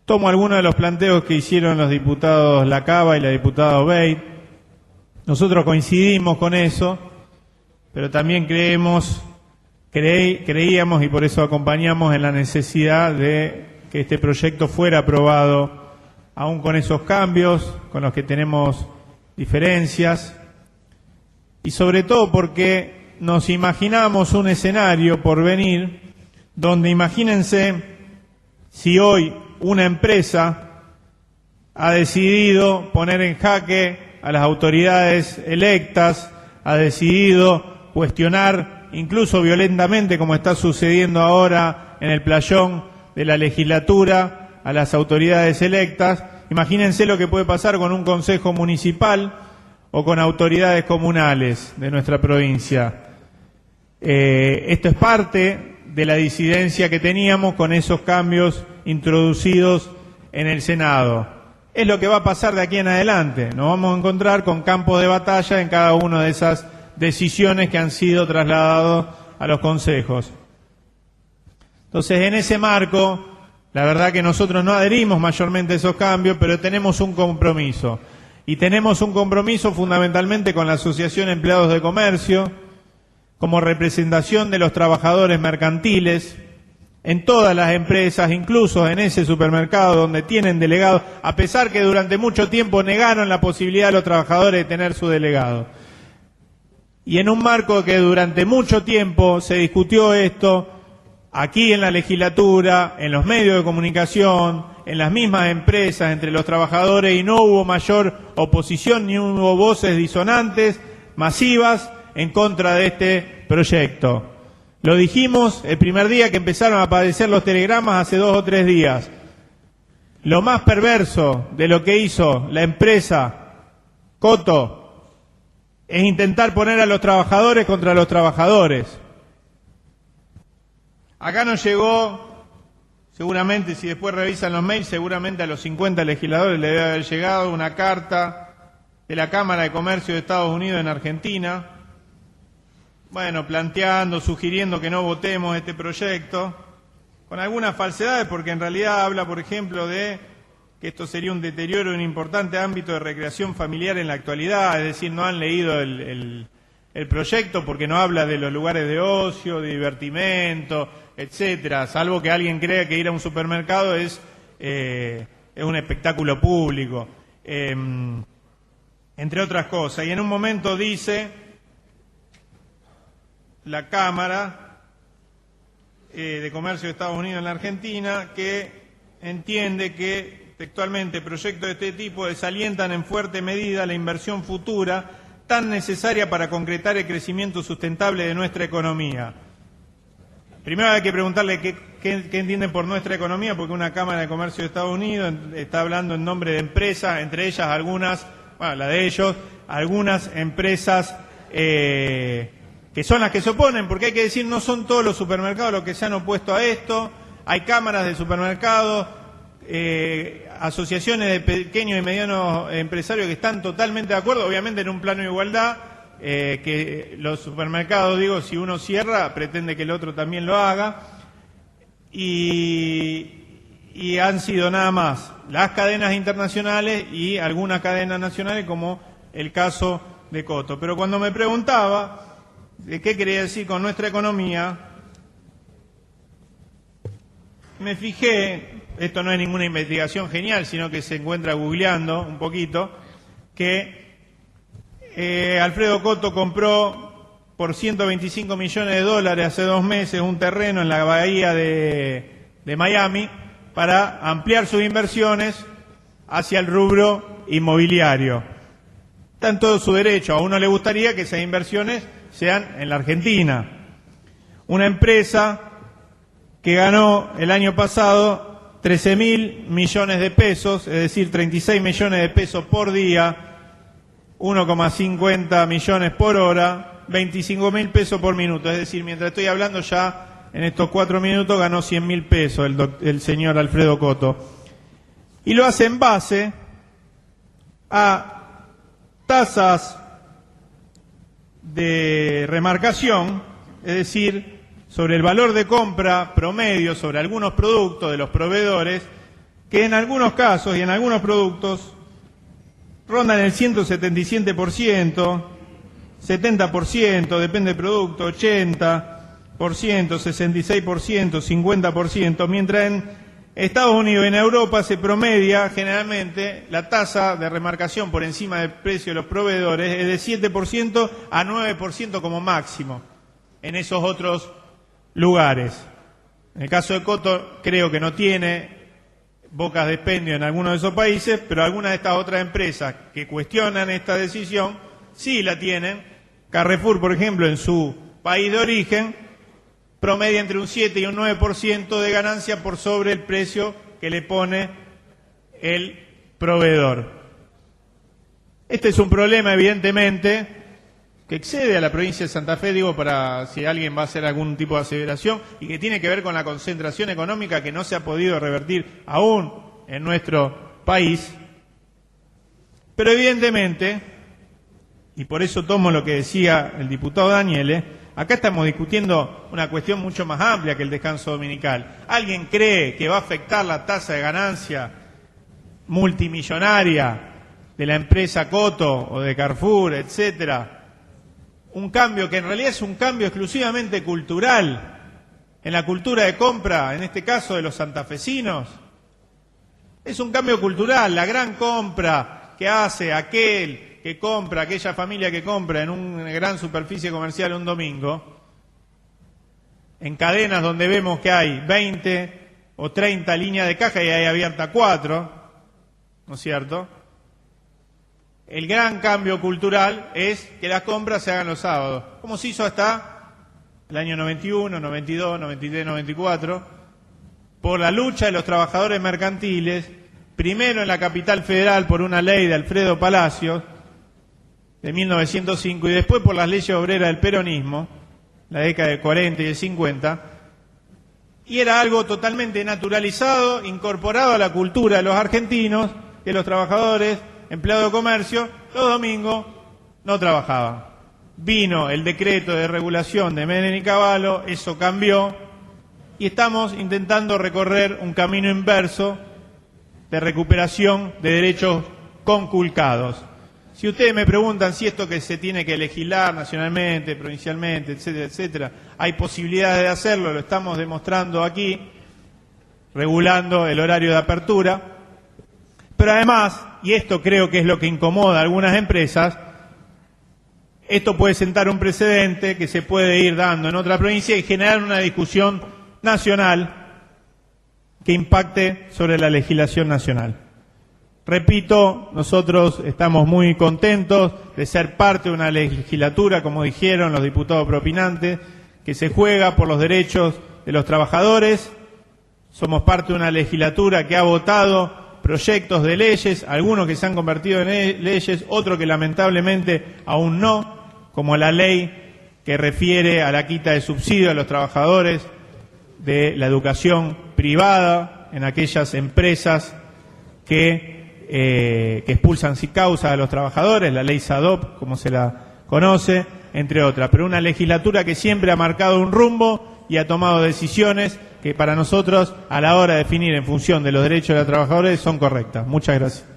Tomo algunos de los planteos que hicieron los diputados Lacaba y la diputada Obeid. Nosotros coincidimos con eso, pero también creíamos y por eso acompañamos en la necesidad de que este proyecto fuera aprobado, aún con esos cambios, con los que tenemos diferencias, y sobre todo porque nos imaginamos un escenario por venir donde, imagínense, si hoy una empresa ha decidido poner en jaque a las autoridades electas, ha decidido cuestionar, incluso violentamente, como está sucediendo ahora en el playón de la legislatura, a las autoridades electas. Imagínense lo que puede pasar con un consejo municipal o con autoridades comunales de nuestra provincia. Esto es parte de la disidencia que teníamos con esos cambios introducidos en el Senado. Es lo que va a pasar de aquí en adelante. Nos vamos a encontrar con campos de batalla en cada una de esas decisiones que han sido trasladados a los consejos. Entonces, en ese marco, la verdad que nosotros no adherimos mayormente a esos cambios, pero tenemos un compromiso. Y tenemos un compromiso fundamentalmente con la Asociación de Empleados de Comercio, como representación de los trabajadores mercantiles, en todas las empresas, incluso en ese supermercado donde tienen delegados, a pesar que durante mucho tiempo negaron la posibilidad de los trabajadores de tener su delegado. Y en un marco que durante mucho tiempo se discutió esto, aquí en la legislatura, en los medios de comunicación, en las mismas empresas, entre los trabajadores, y no hubo mayor oposición ni hubo voces disonantes, masivas, en contra de este proyecto. Lo dijimos el primer día que empezaron a aparecer los telegramas hace 2 o 3 días. Lo más perverso de lo que hizo la empresa Coto es intentar poner a los trabajadores contra los trabajadores. Acá nos llegó, seguramente, si después revisan los mails, seguramente a los 50 legisladores le debe haber llegado una carta de la Cámara de Comercio de Estados Unidos en Argentina, bueno, planteando, sugiriendo que no votemos este proyecto, con algunas falsedades, porque en realidad habla, por ejemplo, de que esto sería un deterioro de un importante ámbito de recreación familiar en la actualidad, es decir, no han leído el proyecto porque no habla de los lugares de ocio, de divertimento, etcétera, salvo que alguien crea que ir a un supermercado es un espectáculo público, entre otras cosas. Y en un momento dice la Cámara de Comercio de Estados Unidos en la Argentina que entiende que textualmente proyectos de este tipo desalientan en fuerte medida la inversión futura tan necesaria para concretar el crecimiento sustentable de nuestra economía. Primero hay que preguntarle qué entienden por nuestra economía, porque una Cámara de Comercio de Estados Unidos está hablando en nombre de empresas, entre ellas algunas, bueno, la de ellos, algunas empresas que son las que se oponen, porque hay que decir, no son todos los supermercados los que se han opuesto a esto, hay cámaras de supermercados, asociaciones de pequeños y medianos empresarios que están totalmente de acuerdo, obviamente en un plano de igualdad, que los supermercados, digo, si uno cierra, pretende que el otro también lo haga, y han sido nada más las cadenas internacionales y algunas cadenas nacionales, como el caso de Coto. Pero cuando me preguntaba de qué quería decir con nuestra economía, me fijé, esto no es ninguna investigación genial, sino que se encuentra googleando un poquito, que Alfredo Coto compró por $125 millones hace 2 meses un terreno en la bahía de Miami para ampliar sus inversiones hacia el rubro inmobiliario. Está en todo su derecho, a uno le gustaría que esas inversiones sean en la Argentina. Una empresa que ganó el año pasado 13.000 millones de pesos, es decir, 36 millones de pesos por día, 1,50 millones por hora, 25.000 pesos por minuto. Es decir, mientras estoy hablando ya en estos 4 minutos ganó 100.000 pesos el señor Alfredo Coto. Y lo hace en base a tasas de remarcación, es decir, sobre el valor de compra promedio sobre algunos productos de los proveedores, que en algunos casos y en algunos productos rondan el 177%, 70%, depende del producto, 80%, 66%, 50%, mientras en Estados Unidos y en Europa se promedia generalmente la tasa de remarcación por encima del precio de los proveedores es de 7% a 9% como máximo en esos otros lugares. En el caso de Coto creo que no tiene bocas de expendio en algunos de esos países, pero algunas de estas otras empresas que cuestionan esta decisión sí la tienen. Carrefour, por ejemplo, en su país de origen, promedia entre un 7 y un 9% de ganancia por sobre el precio que le pone el proveedor. Este es un problema, evidentemente, que excede a la provincia de Santa Fe, digo, para si alguien va a hacer algún tipo de aseveración, y que tiene que ver con la concentración económica que no se ha podido revertir aún en nuestro país. Pero evidentemente, y por eso tomo lo que decía el diputado Daniele, acá estamos discutiendo una cuestión mucho más amplia que el descanso dominical. ¿Alguien cree que va a afectar la tasa de ganancia multimillonaria de la empresa Coto o de Carrefour, etcétera? Un cambio que en realidad es un cambio exclusivamente cultural, en la cultura de compra, en este caso de los santafesinos. Es un cambio cultural, la gran compra que hace aquel que compra, aquella familia que compra en una gran superficie comercial un domingo, en cadenas donde vemos que hay 20 o 30 líneas de caja y hay abierta 4, ¿no es cierto? El gran cambio cultural es que las compras se hagan los sábados, como se hizo hasta el año 91, 92, 93, 94, por la lucha de los trabajadores mercantiles, primero en la capital federal por una ley de Alfredo Palacios, de 1905, y después por las leyes obreras del peronismo, la década del 40 y del 50, y era algo totalmente naturalizado, incorporado a la cultura de los argentinos, que los trabajadores, empleados de comercio, los domingos no trabajaban. Vino el decreto de regulación de Menem y Cavallo, eso cambió, y estamos intentando recorrer un camino inverso de recuperación de derechos conculcados. Si ustedes me preguntan si esto que se tiene que legislar nacionalmente, provincialmente, etcétera, etcétera, hay posibilidades de hacerlo, lo estamos demostrando aquí, regulando el horario de apertura. Pero además, y esto creo que es lo que incomoda a algunas empresas, esto puede sentar un precedente que se puede ir dando en otra provincia y generar una discusión nacional que impacte sobre la legislación nacional. Repito, nosotros estamos muy contentos de ser parte de una legislatura, como dijeron los diputados propinantes, que se juega por los derechos de los trabajadores. Somos parte de una legislatura que ha votado proyectos de leyes, algunos que se han convertido en leyes, otros que lamentablemente aún no, como la ley que refiere a la quita de subsidio a los trabajadores de la educación privada en aquellas empresas que expulsan sin causa a los trabajadores, la ley SADOP, como se la conoce, entre otras. Pero una legislatura que siempre ha marcado un rumbo y ha tomado decisiones que para nosotros, a la hora de definir en función de los derechos de los trabajadores, son correctas. Muchas gracias.